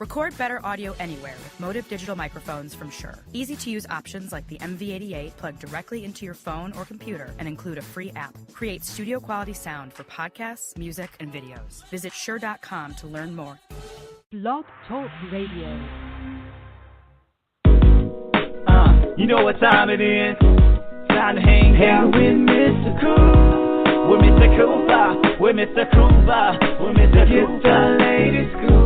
Record better audio anywhere with Motive digital microphones from Shure. Easy-to-use options like the MV88 plug directly into your phone or computer and include a free app. Create studio-quality sound for podcasts, music, and videos. Visit Shure.com to learn more. Blog Talk Radio. You know what time it is. Time to hang out with Mr. Coop. With Mr. Coop, with Mr. Coop, with Mr. Coop. Get the latest scoop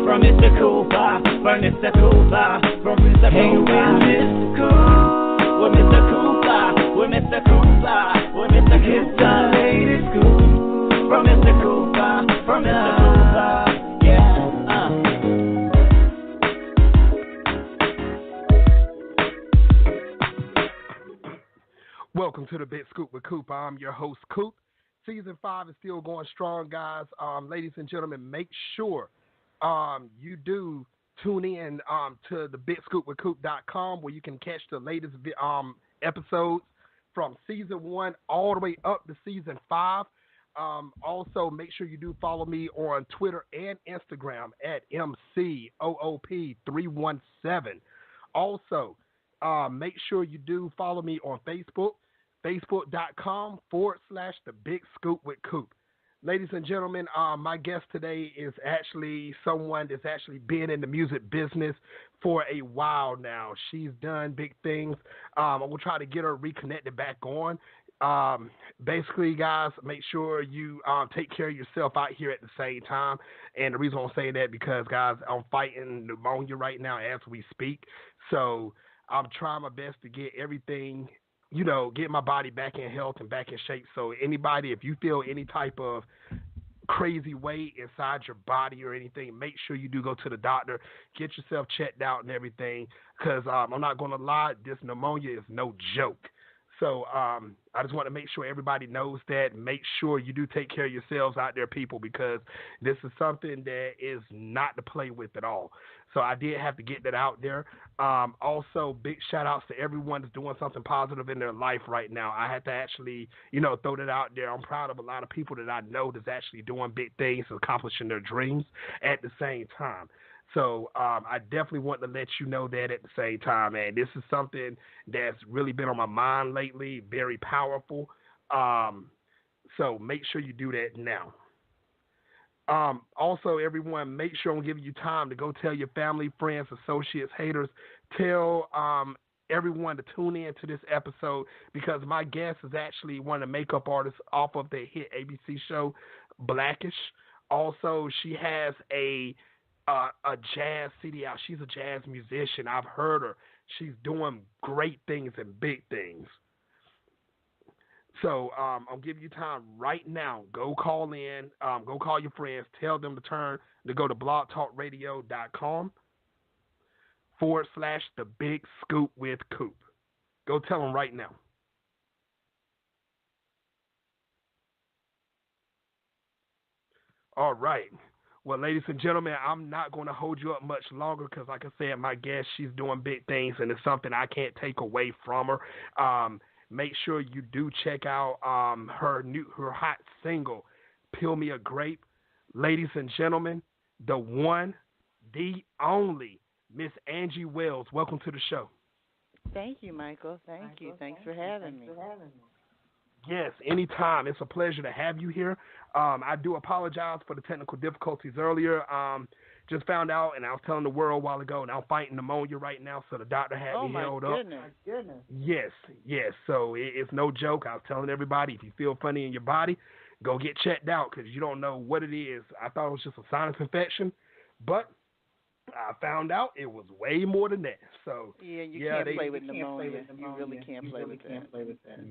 from Mr. Coop, from Mr. Coop, from Mr. Coop. Hang with Mr. Coop, with Mr. Coop, with Mr. Coop, with Mr. Coop. Get the latest scoop from Mr. Coop, from Mr. Coop. Welcome to the Big Scoop with Coop. I'm your host, Coop. Season 5 is still going strong, guys. Ladies and gentlemen, make sure you do tune in to the BigScoopWithCoop.com where you can catch the latest episodes from Season 1 all the way up to Season 5. Also, make sure you do follow me on Twitter and Instagram at MCOOP317. Also, make sure you do follow me on Facebook, Facebook.com/The Big Scoop with Coop. Ladies and gentlemen, my guest today is actually someone that's actually been in the music business for a while now. She's done big things. I will try to get her reconnected back on. Basically, guys, make sure you take care of yourself out here at the same time. And the reason I'm saying that because, guys, I'm fighting pneumonia right now as we speak. So I'm trying my best to get everything, get my body back in health and back in shape. So anybody, if you feel any type of crazy weight inside your body or anything, make sure you do go to the doctor, get yourself checked out and everything, because I'm not going to lie, this pneumonia is no joke. So I just want to make sure everybody knows that. Make sure you do take care of yourselves out there, people, because this is something that is not to play with at all. So I did have to get that out there. Also, big shout-outs to everyone that's doing something positive in their life right now. I had to actually, throw that out there. I'm proud of a lot of people that I know that's actually doing big things, accomplishing their dreams at the same time. So I definitely want to let you know that at the same time, man. This is something that's really been on my mind lately, very powerful. So make sure you do that now. Also, everyone, make sure I'm giving you time to go tell your family, friends, associates, haters. Tell everyone to tune in to this episode because my guest is actually one of the makeup artists off of the hit ABC show, Blackish. Also, she has a jazz CD out. She's a jazz musician. I've heard her. She's doing great things and big things. So I'll give you time right now. Go call in. Go call your friends. Tell them to go to blogtalkradio.com/The Big Scoop with Coop. Go tell them right now. All right. Well, ladies and gentlemen, I'm not going to hold you up much longer because, like I said, my guest, she's doing big things, and it's something I can't take away from her. Make sure you do check out her hot single, Peel Me A Grape. Ladies and gentlemen, the one, the only, Miss Angie Wells. Welcome to the show. Thank you, Michael. Thank you. Thanks for having me. Yes, anytime. It's a pleasure to have you here. I do apologize for the technical difficulties earlier. Just found out, and I was telling the world a while ago, and I'm fighting pneumonia right now, so the doctor had me held up. Oh, my goodness. Yes. So it's no joke. I was telling everybody, if you feel funny in your body, go get checked out because you don't know what it is. I thought it was just a sinus infection, but I found out it was way more than that. So you can't play with pneumonia. You really can't play with that.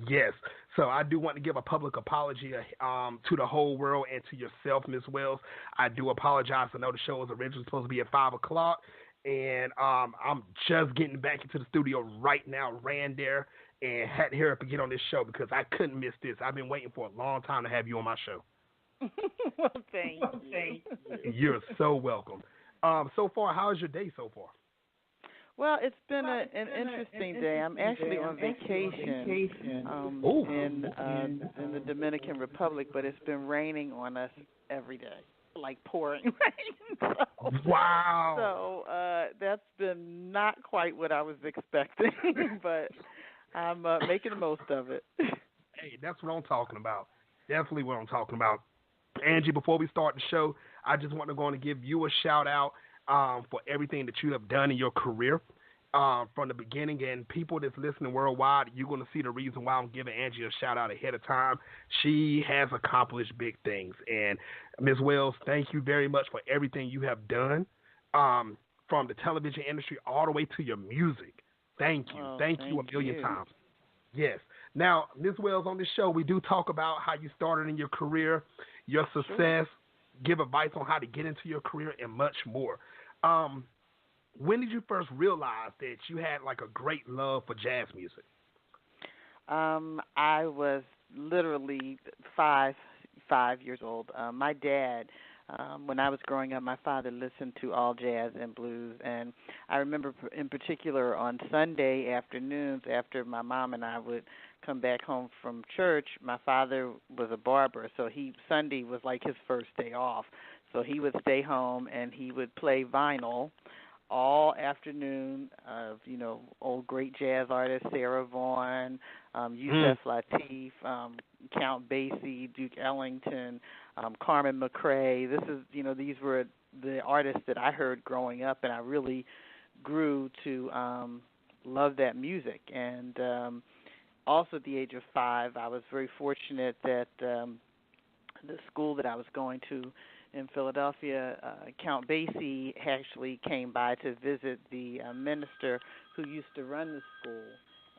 Yes. So I do want to give a public apology to the whole world and to yourself, Ms. Wells. I do apologize. I know the show was originally supposed to be at 5 o'clock, and I'm just getting back into the studio right now. Ran there and had to hurry up and get on this show because I couldn't miss this. I've been waiting for a long time to have you on my show. Well, thank you. You're so welcome. So far, how's your day so far? Well, it's been an interesting day. I'm actually on vacation in the Dominican Republic, but it's been raining on us every day. like pouring rain. Wow. So that's been not quite what I was expecting, but I'm making the most of it. Hey, that's what I'm talking about. Definitely what I'm talking about. Angie, before we start the show, I just want to go on and give you a shout out for everything that you have done in your career from the beginning. And people that's listening worldwide, you're going to see the reason why I'm giving Angie a shout out ahead of time. She has accomplished big things. And Ms. Wells, thank you very much for everything you have done from the television industry all the way to your music. Thank you. Thank you a million times. Yes. Now, Ms. Wells, on this show, we do talk about how you started in your career, your success, give advice on how to get into your career, and much more. When did you first realize that you had like a great love for jazz music? I was literally five years old. My dad, when I was growing up, my father listened to all jazz and blues, and I remember in particular on Sunday afternoons after my mom and I would come back home from church, my father was a barber, so Sunday was like his first day off. So he would stay home and he would play vinyl all afternoon of, old great jazz artists, Sarah Vaughan, Yusef Lateef, Count Basie, Duke Ellington, Carmen McRae. These were the artists that I heard growing up, and I really grew to love that music. And also at the age of 5, I was very fortunate that the school that I was going to in Philadelphia, Count Basie actually came by to visit the minister who used to run the school.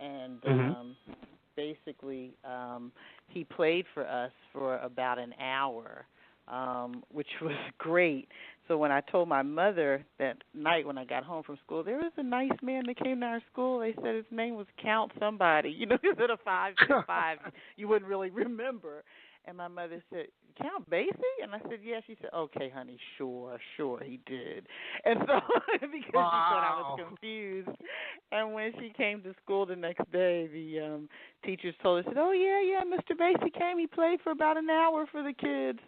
And basically he played for us for about an hour, which was great. So when I told my mother that night when I got home from school, there was a nice man that came to our school. They said his name was Count somebody. Instead of 5, you wouldn't really remember. And my mother said, Count Basie? And I said, yeah. She said, okay, honey, sure, he did. And so because she thought I was confused. And when she came to school the next day, the teachers told her, said, oh, yeah, Mr. Basie came. He played for about an hour for the kids.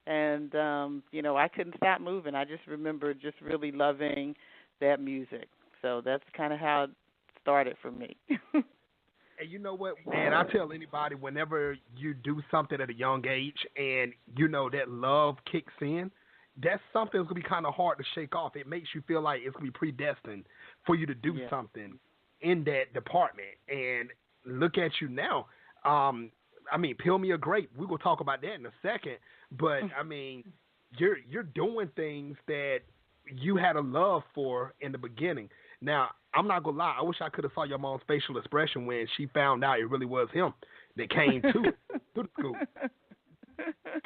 And, I couldn't stop moving. I just remember just really loving that music. So that's kind of how it started for me. And you know what, man, I tell anybody whenever you do something at a young age and that love kicks in, that's something that's going to be kind of hard to shake off. It makes you feel like it's going to be predestined for you to do something in that department. And look at you now. Peel Me A Grape. We're going to talk about that in a second. But, you're doing things that you had a love for in the beginning. Now, I'm not going to lie. I wish I could have saw your mom's facial expression when she found out it really was him that came to the school.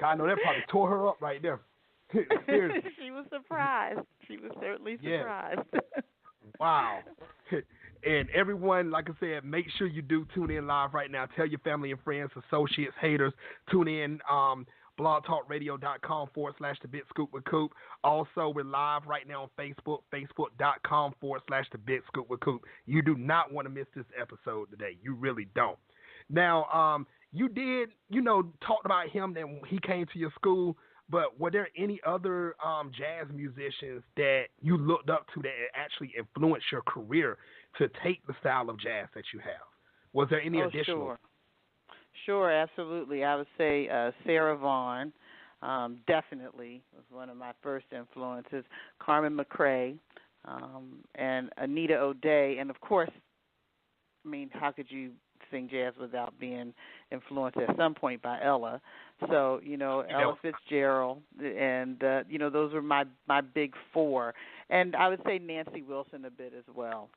God, I know that probably tore her up right there. Seriously. She was surprised. She was certainly surprised. Wow. And everyone, like I said, make sure you do tune in live right now. Tell your family and friends, associates, haters, tune in. blogtalkradio.com/The Big Scoop with Coop. Also, we're live right now on Facebook, facebook.com/The Big Scoop with Coop. You do not want to miss this episode today. You really don't. Now, you did, talked about him that he came to your school, but were there any other jazz musicians that you looked up to that actually influenced your career to take the style of jazz that you have? Was there any additional? Sure, absolutely. I would say Sarah Vaughan definitely was one of my first influences. Carmen McRae and Anita O'Day. And, of course, how could you sing jazz without being influenced at some point by Ella? So, Ella Fitzgerald. And, those were my big four. And I would say Nancy Wilson a bit as well.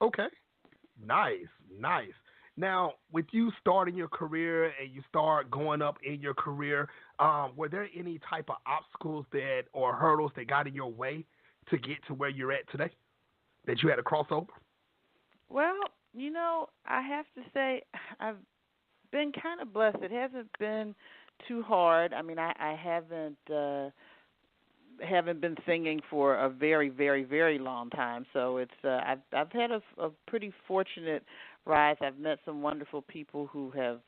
Okay. Nice. Now, with you starting your career and you start going up in your career, were there any type of obstacles or hurdles that got in your way to get to where you're at today that you had to cross over? Well, I have to say I've been kind of blessed. It hasn't been too hard. I haven't been singing for a very, very, very long time, so it's I've had a pretty fortunate rise. I've met some wonderful people who have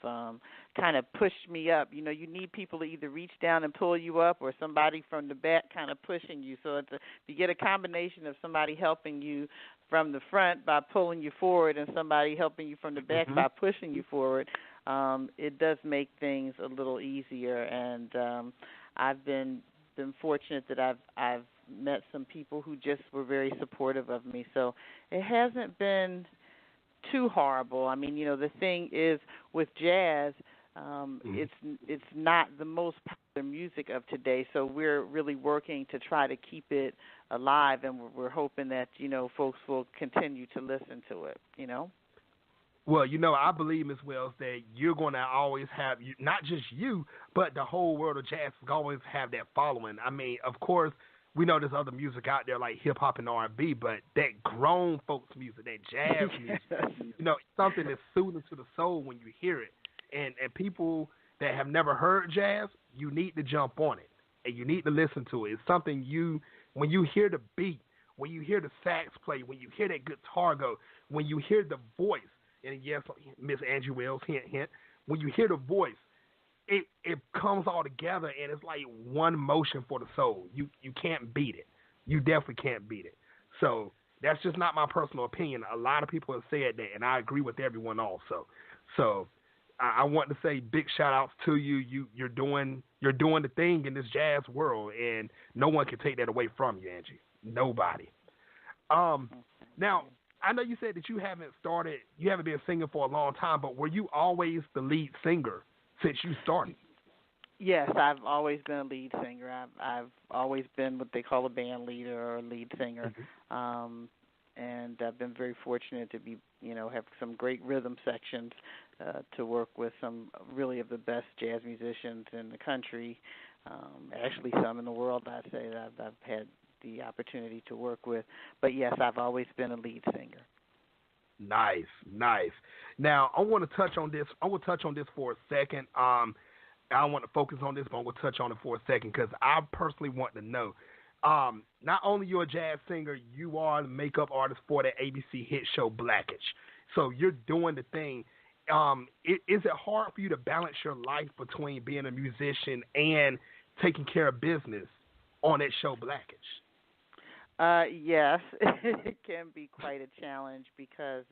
kind of pushed me up. You know, you need people to either reach down and pull you up or somebody from the back kind of pushing you. So you get a combination of somebody helping you from the front by pulling you forward and somebody helping you from the back by pushing you forward. It does make things a little easier, and I've been fortunate that I've met some people who just were very supportive of me. So it hasn't been too horrible. I mean, you know, the thing is with jazz, it's not the most popular music of today, so we're really working to try to keep it alive, and we're hoping that, you know, folks will continue to listen to it, you know. Well, you know, I believe, Ms. Wells, that you're going to always have, not just you, but the whole world of jazz will always have that following. I mean, of course, we know there's other music out there like hip-hop and R&B, but that grown folks music, that jazz music, you know, it's something that's soothing to the soul when you hear it. And people that have never heard jazz, you need to jump on it, and you need to listen to it. It's something when you hear the beat, when you hear the sax play, when you hear that guitar go, when you hear the voice, and yes, Miss Angie Wells, hint, hint, when you hear the voice, it comes all together, and it's like one motion for the soul. You can't beat it. You definitely can't beat it. So that's just not my personal opinion. A lot of people have said that, and I agree with everyone also. So I want to say big shout-outs to you. You're doing the thing in this jazz world, and no one can take that away from you, Angie. Nobody. Now, I know you said that you haven't been singing for a long time, but were you always the lead singer since you started? Yes, I've always been a lead singer. I've always been what they call a band leader or a lead singer, and I've been very fortunate to be, you know, have some great rhythm sections to work with some really of the best jazz musicians in the country, actually some in the world. I'd say that I've had the opportunity to work with. But yes, I've always been a lead singer. Nice. Now, I want to touch on this. I will touch on this for a second. I want to focus on this, but I'm going to touch on it for a second because I personally want to know, not only you're a jazz singer, you are the makeup artist for the ABC hit show Blackish. So you're doing the thing. Is it hard for you to balance your life between being a musician and taking care of business on that show Blackish? Yes, it can be quite a challenge because,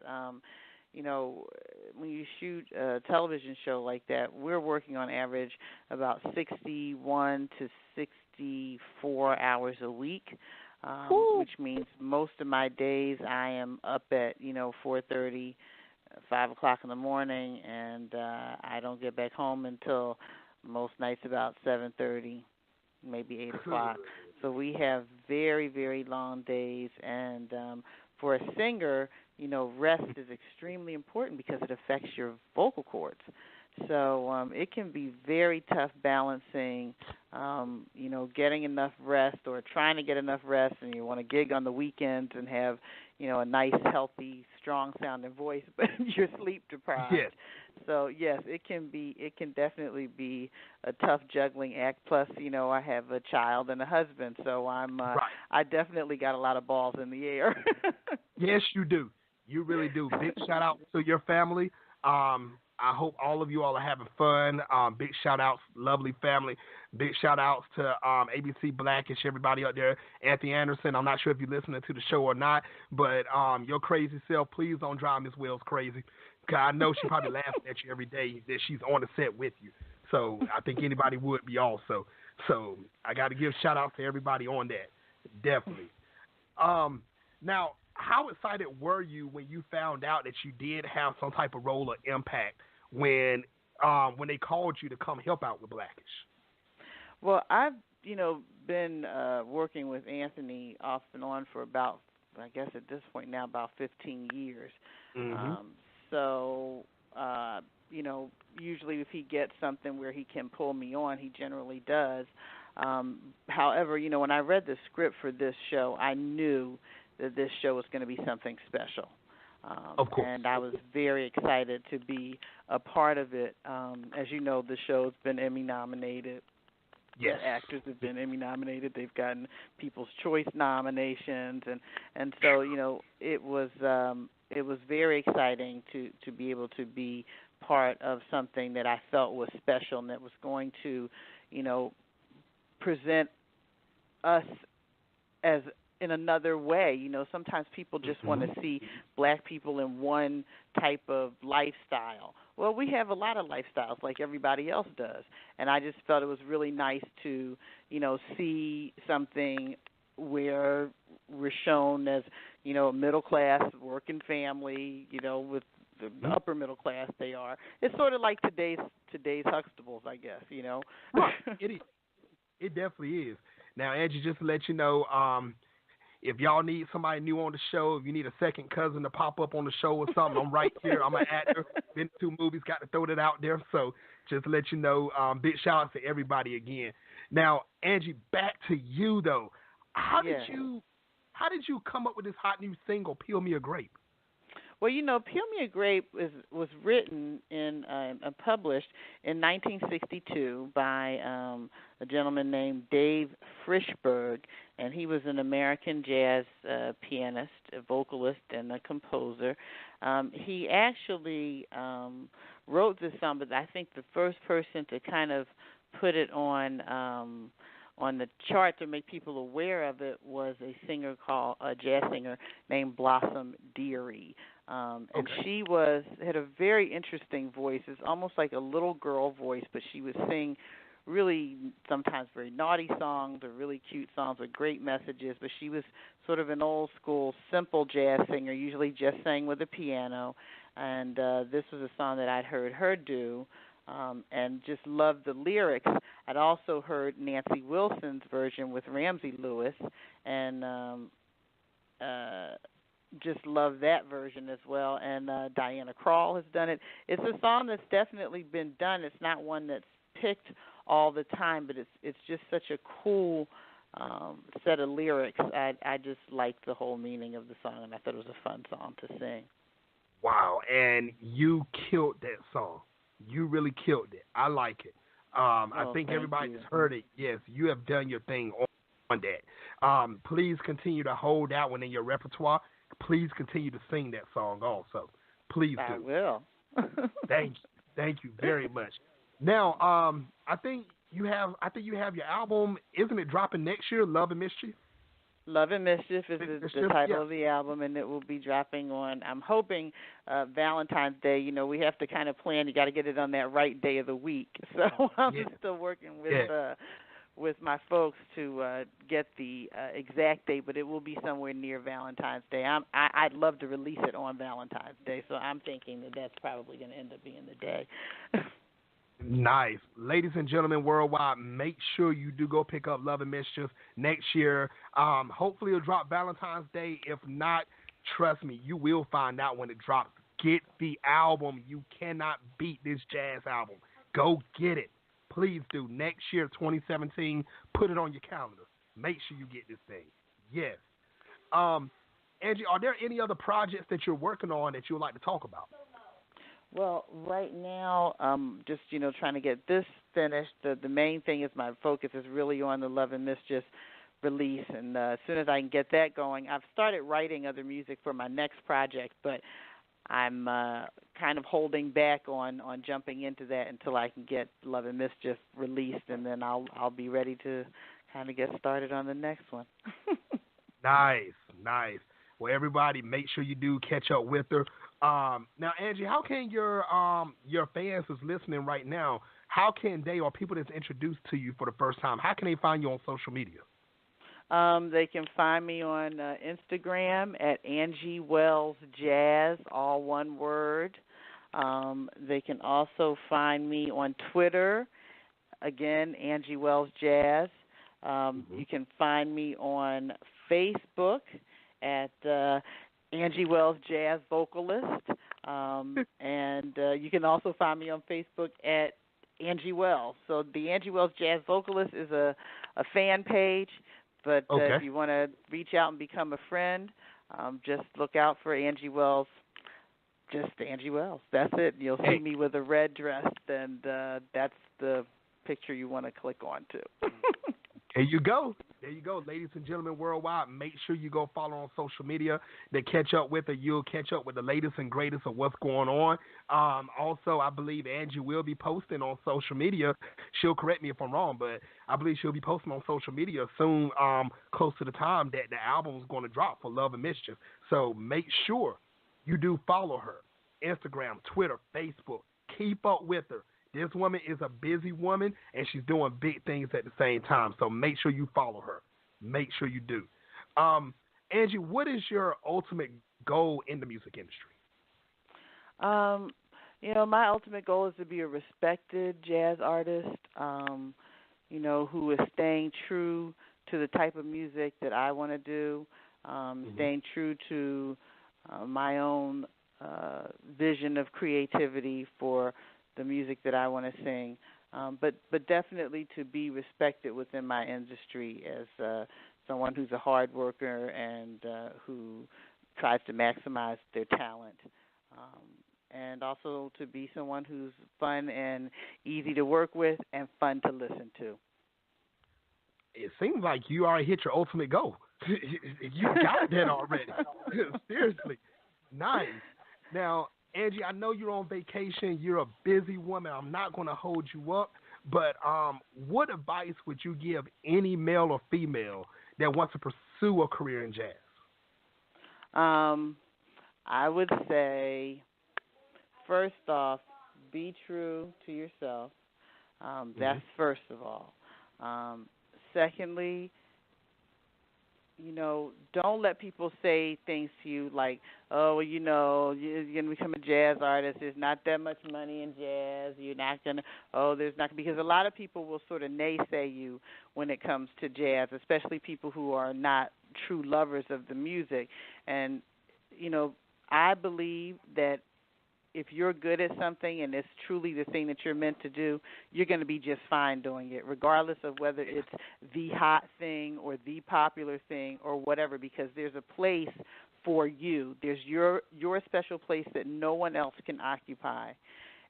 you know, when you shoot a television show like that, we're working on average about 61 to 64 hours a week, which means most of my days I am up at, 4:30, 5 o'clock in the morning, and I don't get back home until most nights about 7:30, maybe 8 o'clock. So we have very, very long days, and for a singer, rest is extremely important because it affects your vocal cords. So it can be very tough balancing, getting enough rest or trying to get enough rest, and you want to gig on the weekends and have, a nice, healthy, strong-sounding voice, but you're sleep deprived. Yes. So yes, it can definitely be a tough juggling act. Plus, I have a child and a husband, so Right. I definitely got a lot of balls in the air. Yes, you do. You really do. Big shout out to your family. I hope all of you all are having fun. Big shout outs, lovely family. Big shout outs to ABC Blackish, everybody out there. Anthony Anderson, I'm not sure if you're listening to the show or not, but your crazy self, please don't drive Miss Wells crazy. Cause I know she probably laughing at you every day that she's on the set with you. So I think anybody would be also. So I got to give shout outs to everybody on that. Definitely. Now, how excited were you when you found out that you did have some type of role or impact when they called you to come help out with Blackish? Well, I've been working with Anthony off and on for about, I guess at this point now, about 15 years. Mm-hmm. So usually if he gets something where he can pull me on, he generally does. However, when I read the script for this show, I knew that this show was going to be something special. Of course. And I was very excited to be a part of it. As you know, the show's been Emmy nominated. Yes. The actors have been Emmy nominated. They've gotten People's Choice nominations. And so, it was it was very exciting to be able to be part of something that I felt was special and that was going to, present us as in another way. Sometimes people just want to see black people in one type of lifestyle. Well, we have a lot of lifestyles like everybody else does, and I just felt it was really nice to, see something where we're shown as, middle class, working family, with the upper middle class they are. It's sort of like today's Huxtables, I guess, Right. It definitely is. Now, Angie, just to let you know, if y'all need somebody new on the show, if you need a second cousin to pop up on the show or something, I'm right here. I'm an actor. Been to 2 movies, got to throw that out there. So just to let you know, big shout out to everybody again. Now, Angie, back to you though. How did you come up with this hot new single, "Peel Me A Grape"? Well, Peel Me A Grape was written and published in 1962 by a gentleman named Dave Frischberg, and he was an American jazz pianist, a vocalist, and a composer. He actually wrote this song, but I think the first person to kind of put it on the chart to make people aware of it was a jazz singer named Blossom Dearie. And she had a very interesting voice. It's almost like a little girl voice, but she would sing really sometimes very naughty songs or really cute songs with great messages. But she was sort of an old school, simple jazz singer, usually just sang with a piano. And this was a song that I'd heard her do and just loved the lyrics. I'd also heard Nancy Wilson's version with Ramsey Lewis and just love that version as well, and Diana Krall has done it. It's a song that's definitely been done. It's not one that's picked all the time, but it's just such a cool set of lyrics. I just liked the whole meaning of the song, and I thought it was a fun song to sing. Wow, and you killed that song. You really killed it. I like it. I think everybody's heard it. Yes, you have done your thing on that. Please continue to hold that one in your repertoire. Please continue to sing that song also. Please do. I will. Thank you very much. Now, I think you have your album. Isn't it dropping next year? Love and Mischief. Love and Mischief is the title of the album, and it will be dropping on, I'm hoping, Valentine's Day. We have to kind of plan. You got to get it on that right day of the week. So I'm still working with my folks to get the exact date, but it will be somewhere near Valentine's Day. I'd love to release it on Valentine's Day, so I'm thinking that's probably going to end up being the day. Nice. Ladies and gentlemen worldwide, make sure you do go pick up Love and Mischief next year. Hopefully it'll drop Valentine's Day. If not, trust me, you will find out when it drops. Get the album. You cannot beat this jazz album. Go get it. Please do. Next year, 2017, put it on your calendar. Make sure you get this thing. Yes. Angie, are there any other projects that you're working on that you would like to talk about? Well, right now, just, trying to get this finished. The main thing is my focus is really on the Love and Mischief release, and as soon as I can get that going, I've started writing other music for my next project, but I'm kind of holding back on jumping into that until I can get Love and Mischief released, and then I'll be ready to kind of get started on the next one. Nice. Well, everybody, make sure you do catch up with her. Now, Angie, how can your fans who's listening right now, how can they, or people that's introduced to you for the first time, how can they find you on social media? They can find me on Instagram at Angie Wells Jazz, all one word. They can also find me on Twitter, again, Angie Wells Jazz. You can find me on Facebook at Angie Wells Jazz Vocalist. And you can also find me on Facebook at Angie Wells. So the Angie Wells Jazz Vocalist is a fan page. But if you want to reach out and become a friend, just look out for Angie Wells. Just Angie Wells. That's it. You'll see me with a red dress, and that's the picture you want to click on to. There you go. There you go, ladies and gentlemen worldwide. Make sure you go follow on social media to catch up with her. You'll catch up with the latest and greatest of what's going on. Also, I believe Angie will be posting on social media. She'll correct me if I'm wrong, but I believe she'll be posting on social media soon, close to the time that the album is going to drop for Love and Mischief. So make sure you do follow her. Instagram, Twitter, Facebook. Keep up with her. This woman is a busy woman, and she's doing big things at the same time. So make sure you follow her. Make sure you do. Angie, what is your ultimate goal in the music industry? My ultimate goal is to be a respected jazz artist, who is staying true to the type of music that I want to do, staying true to my own vision of creativity for the music that I want to sing, but definitely to be respected within my industry as someone who's a hard worker and who tries to maximize their talent, and also to be someone who's fun and easy to work with and fun to listen to. It seems like you already hit your ultimate goal. You got that already. Seriously. Nice. Now, Angie, I know you're on vacation. You're a busy woman. I'm not going to hold you up. But what advice would you give any male or female that wants to pursue a career in jazz? I would say, first off, be true to yourself. That's first of all. Secondly, don't let people say things to you like, oh, you're going to become a jazz artist. There's not that much money in jazz. You're not going to, there's not, because a lot of people will sort of naysay you when it comes to jazz, especially people who are not true lovers of the music. And, I believe that if you're good at something and it's truly the thing that you're meant to do, you're going to be just fine doing it, regardless of whether it's the hot thing or the popular thing or whatever, because there's a place for you. There's your special place that no one else can occupy.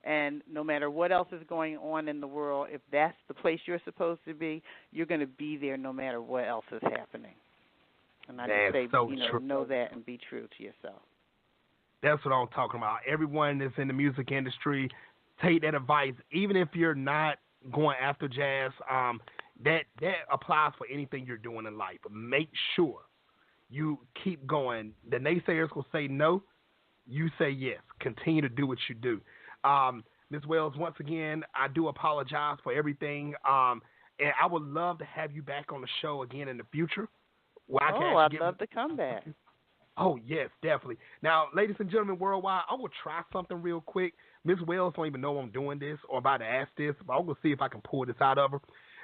And no matter what else is going on in the world, if that's the place you're supposed to be, you're going to be there no matter what else is happening. And I just say, know that and be true to yourself. That's what I'm talking about. Everyone that's in the music industry, take that advice. Even if you're not going after jazz, that applies for anything you're doing in life. Make sure you keep going. The naysayers will say no. You say yes. Continue to do what you do. Ms. Wells, once again, I do apologize for everything. And I would love to have you back on the show again in the future. I'd love to come back. Oh, yes, definitely. Now, ladies and gentlemen worldwide, I will try something real quick. Ms. Wells don't even know I'm doing this or about to ask this, but I'm going to see if I can pull this out of her.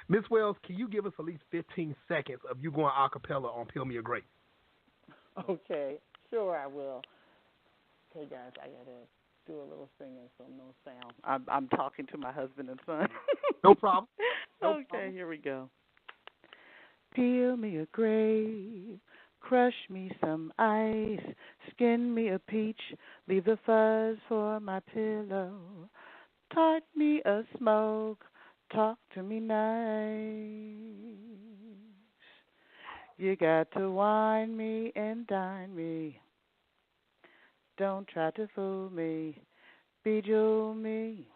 Ms. Wells, can you give us at least 15 seconds of you going a cappella on Peel Me A Grape? Okay, sure I will. Okay, guys, I got to do a little singing, so no sound. I'm talking to my husband and son. No problem. Okay, here we go. Peel me a grape. Crush me some ice, skin me a peach, leave the fuzz for my pillow. Tart me a smoke, talk to me nice. You got to wine me and dine me. Don't try to fool me, bejewel me.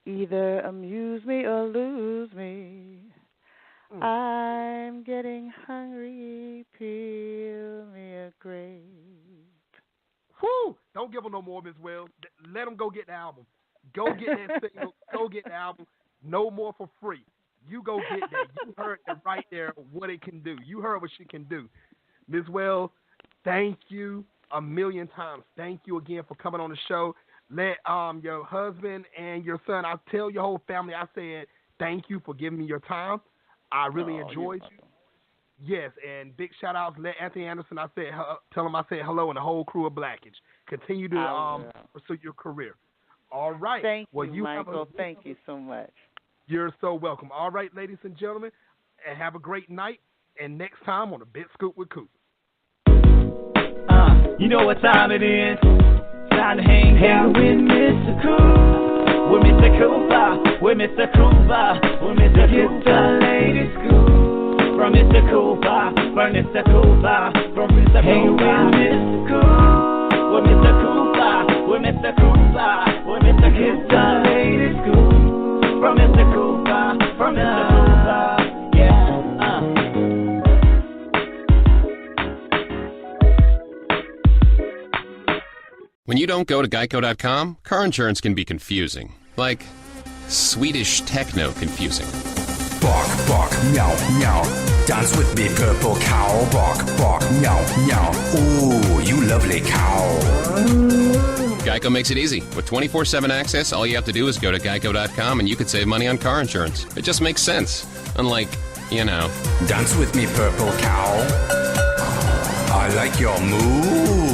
Either amuse me or lose me. I'm getting hungry, peel me a grape. Whew! Don't give them no more, Ms. Wells. Let them go get the album. Go get that single. Go get the album. No more for free. You go get that. You heard it right there what it can do. You heard what she can do. Ms. Wells, thank you a million times. Thank you again for coming on the show. Let your husband and your son, I tell your whole family, I said thank you for giving me your time. I really enjoyed you. Yes, and big shout outs. Let Anthony Anderson, tell him I said hello, and the whole crew of Blackish. Continue to pursue your career. All right. Thank you, Michael. Thank you so much. You're so welcome. All right, ladies and gentlemen, and have a great night. And next time on a Bit Scoop with Coop. You know what time it is? Time to hang out with Mr. Coop. With Mr. Coop I, with Mr. Coop I, with Mr. Coop, the latest scoop. from Mr. Cooper, from Mr. Cooper, from Mr. Cooper. Hey, we're Mr. Cooper, we're Mr. Cooper, we're Mr. Cooper, we're Mr. Kids the Lady Scoop, from Mr. Cooper, from Mr. Cooper, yeah. When you don't go to Geico.com, car insurance can be confusing. Like Swedish techno confusing. Bark, bark, meow, meow. Dance with me, purple cow. Bark, bark, meow, meow. Ooh, you lovely cow. Geico makes it easy. With 24/7 access, all you have to do is go to Geico.com and you could save money on car insurance. It just makes sense. Unlike, you know. Dance with me, purple cow. I like your move.